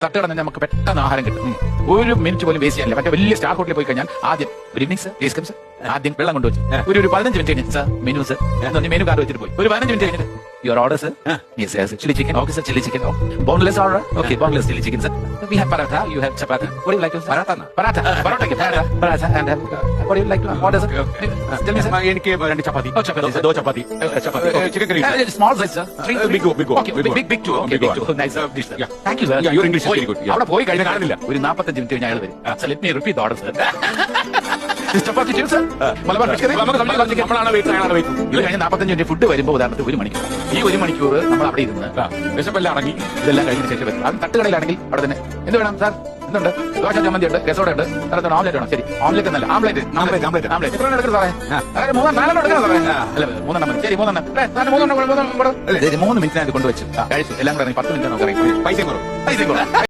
തട്ടുകട തന്നെ നമുക്ക് പെട്ടെന്ന് ആഹാരം കിട്ടും. ഒരു മിനിറ്റ് പോലും വേസ്റ്റ് ചെയ്യാനില്ല. മറ്റേ വലിയ സ്റ്റാർ ഹോട്ടലിൽ പോയി കഴിഞ്ഞാൽ ആദ്യം good evening sir, please come sir, ആദ്യം വെള്ളം കൊണ്ടുവച്ചു ഒരു 15 മിനിറ്റ് കഴിഞ്ഞ് sir menu sir menu card വെച്ചിട്ട് പോയി ഒരു 15 മിനിറ്റ് കഴിഞ്ഞിട്ട് your order sir, yes yes chilli chicken, okay sir chilli chicken, boneless order, okay boneless chilli chicken sir, we have paratha, you have chapati, what do you like to paratha and what do you like to order sir? Tell me sir. എനിക്ക് 2 ചപ്പാത്തി, ദോ ചപ്പാത്തി, chicken curry, small size sir, big go, okay big two, okay big two, nice dish sir, thank you sir. Yeah, your English is very good. അവിടെ പോയി കഴിഞ്ഞാൽ കാണുന്നില്ല ഒരു 45 minute കഴിഞ്ഞ് അയാൾ വരും. So let me repeat the order sir. This chapati too sir, Malabar fish curry, നമ്മളാണ് wait, അയാളാണ് വെയിറ്റ്. ഇത് കഴിഞ്ഞ് 45 മിനിറ്റ് ഫുഡ് വരുമ്പോൾ ഉദാഹരണത്തിന് 1 മണിക്കൂർ, ഈ 1 മണിക്കൂർ നമ്മൾ അവിടെ ഇരുന്ന് വിശപ്പെല്ലാം അടങ്ങി ഇതെല്ലാം കഴിഞ്ഞ ശേഷം വരും. അത് തട്ടുകടയിലാണെങ്കിൽ അവിടെ തന്നെ എന്ത് വേണം സാർ, എന്തുണ്ട്, ദോശ ചമ്മന്തി ഉണ്ട്, രസോട ഉണ്ട്, സാറേ ഓംലെറ്റ് വേണം, ശരി ഓംലെറ്റ് എന്നല്ല ആംലെറ്റ് എത്ര എടുക്കണം സാറേ, അതായത് 4 എടുക്കണം സാറേ, അല്ല 3 മതി, ശരി 3 3 മിനിറ്റിനകത്ത് കൊണ്ടുവച്ചു കഴിച്ചു, എല്ലാം കൂടെ 10 മിനിറ്റ് നമുക്ക് പൈസ കുറവ്.